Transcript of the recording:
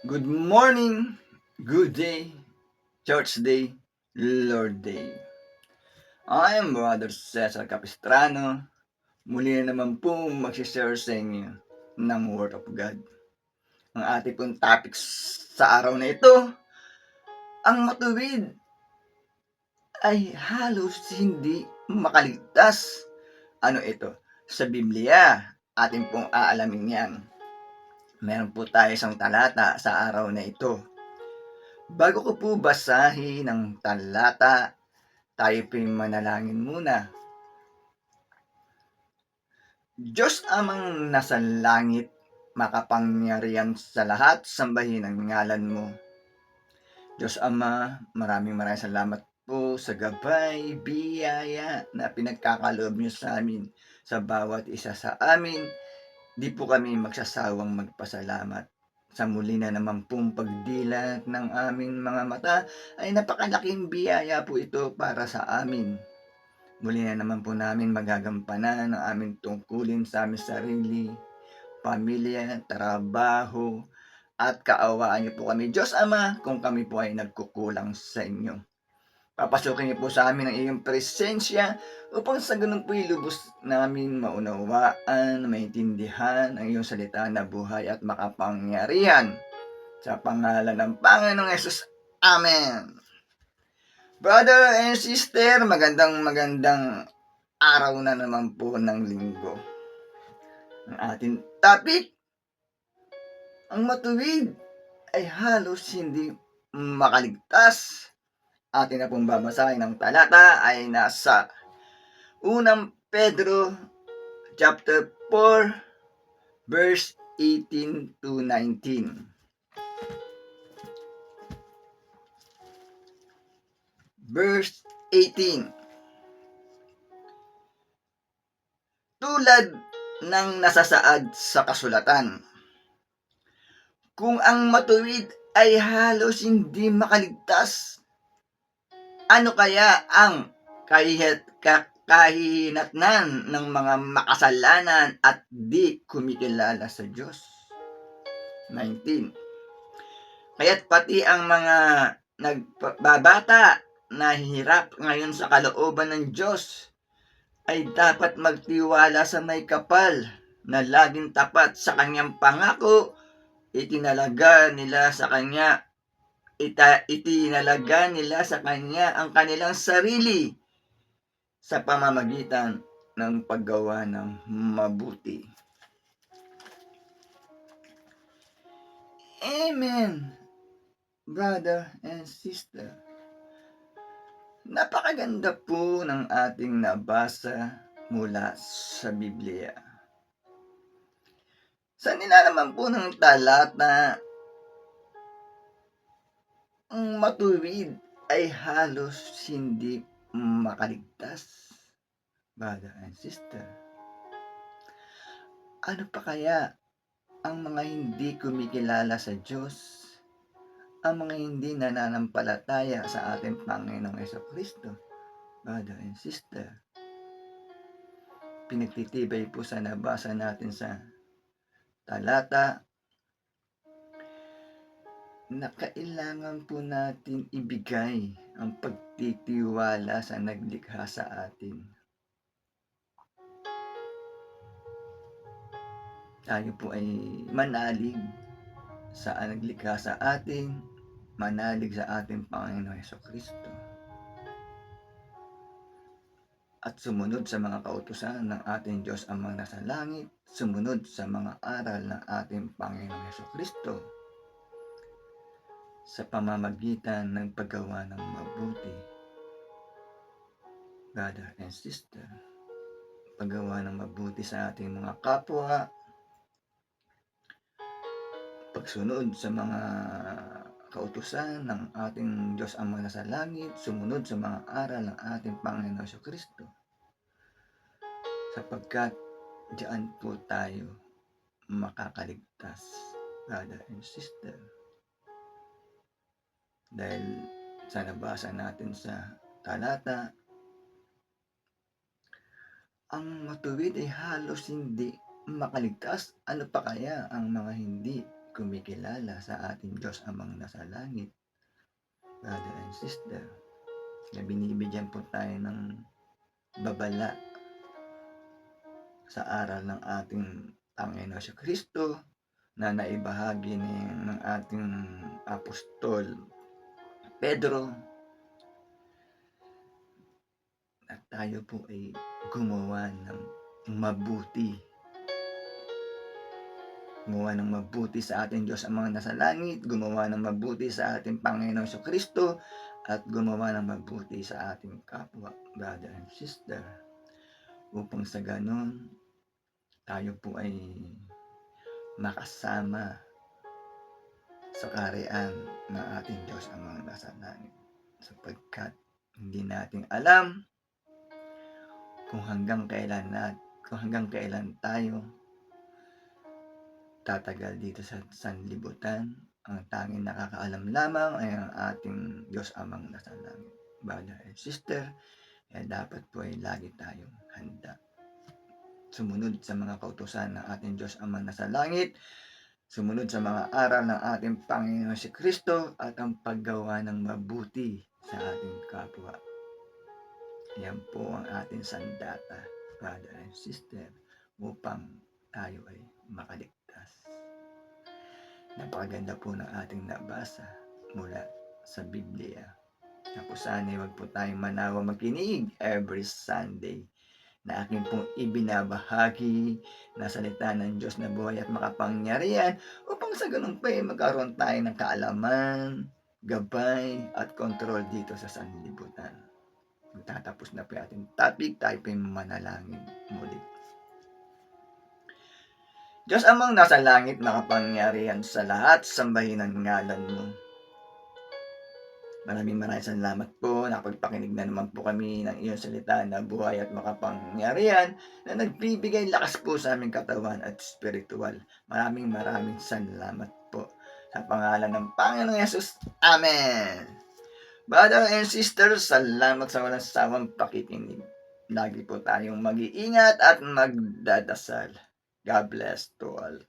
Good morning, good day, church day, Lord day. I am Brother Cesar Capistrano. Muli na naman po magsishare sa inyo ng Word of God. Ang ating pong topics sa araw na ito, ang matuwid ay halos hindi makaligtas. Ano ito? Sa Biblia, ating pong aalamin yan. Meron po tayo isang talata sa araw na ito. Bago ko po basahin ang talata, tayo po'y manalangin muna. Diyos amang nasa langit, makapangyarihan sa lahat, sambahin ang ngalan mo. Diyos Ama, maraming salamat po sa gabay, biyaya na pinagkakaloob niyo sa amin, sa bawat isa sa amin. Di po kami magsasawang magpasalamat. Sa muli na naman pong pagdilat ng aming mga mata ay napakalaking biyaya po ito para sa amin. Muli na naman po namin magagampanan ang aming tungkulin sa aming sarili, pamilya, trabaho, at kaawaan niyo po kami, Diyos Ama, kung kami po ay nagkukulang sa inyo. Papasukin niyo po sa amin ang iyong presensya upang sa ganun po ilubos namin maunawaan, maintindihan ang iyong salita na buhay at makapangyarihan. Sa pangalan ng Panginoong Yesus. Amen. Brother and sister, magandang araw na naman po ng linggo. Ang ating topic, ang matuwid ay halos hindi makaligtas. Atin na pong babasahin ang talata ay nasa unang Pedro chapter 4 verse 18 to 19. Verse 18. Tulad ng nasasaad sa kasulatan, kung ang matuwid ay halos hindi makaligtas, ano kaya ang kahihinatnan ng mga makasalanan at di kumikilala sa Diyos? 19. Kaya't pati ang mga nagbabata na hirap ngayon sa kalooban ng Diyos ay dapat magtiwala sa may kapal na laging tapat sa kanyang pangako. Itinalaga nila sa kanya ang kanilang sarili sa pamamagitan ng paggawa ng mabuti. Amen, brother and sister. Napakaganda po ng ating nabasa mula sa Biblia. Sa nilalaman po ng talata, ang matuwid ay halos hindi makaligtas. Brother and sister, ano pa kaya ang mga hindi kumikilala sa Diyos, ang mga hindi nananampalataya sa ating Panginoong Jesucristo? Brother and sister, pinagtitibay po sa nabasa natin sa talata na kailangan po natin ibigay ang pagtitiwala sa naglikha sa atin. Tayo po ay manalig sa naglikha sa atin, manalig sa ating Panginoon Jesucristo, at sumunod sa mga kautusan ng ating Diyos Amang nasa langit, sumunod sa mga aral ng ating Panginoong Jesucristo sa pamamagitan ng paggawa ng mabuti. Brother and sister, paggawa ng mabuti sa ating mga kapwa, pagsunod sa mga kautusan ng ating Diyos Ama nasa langit, sumunod sa mga aral ng ating Panginoon Jesucristo, sapagkat diyan po tayo makakaligtas, brother and sister. Dahil sa nabasa natin sa talata, ang matuwid ay halos hindi makaligtas. Ano pa kaya ang mga hindi kumikilala sa ating Diyos Amang nasa langit, brother and sister, na binibigyan po tayo ng babala sa aral ng ating Panginoon si Kristo na naibahagi ng ating Apostol Pedro, at tayo po ay gumawa ng mabuti sa ating Diyos ang mga nasa langit, gumawa ng mabuti sa ating Panginoon sa Kristo, at gumawa ng mabuti sa ating kapwa, brother and sister, upang sa ganon tayo po ay makasama sa kaharian ng ating Diyos ang mga nasa langit, sapagkat hindi natin alam kung hanggang kailan tayo tatagal dito sa sanlibutan. Ang tanging nakakaalam lamang ay ang ating Diyos Amang nasa langit, brother and sister. Kaya dapat po ay lagi tayong handa sumunod sa mga kautusan ng ating Diyos Amang nasa langit, sumunod sa mga aral ng ating Panginoon si Kristo, at ang paggawa ng mabuti sa ating kapwa. Yan po ang ating sandata, brother and sister, upang tayo ay makaligtas. Napakaganda po ng ating nabasa mula sa Biblia. Na po sana'y wag po tayong manawa makinig every Sunday na aking pong ibinabahagi na salita ng Diyos na buhay at makapangyarihan, upang sa ganun pa ay magkaroon tayo ng kaalaman, gabay at kontrol dito sa sanlibutan. Magtatapos na po yung ating topic, tayo po yung manalangin muli. Diyos Amang nasa langit, makapangyarihan sa lahat, sambahin ang ngalan mo. Maraming salamat po, nakapagpakinig na naman po kami ng iyong salita na buhay at makapangyarihan, na nagbibigay lakas po sa aming katawan at spiritual. Maraming salamat po. Sa pangalan ng Panginoong Yesus, Amen. Brother and sister, salamat sa walang sawang pakikinig. Lagi po tayong mag-iingat at magdadasal. God bless to all.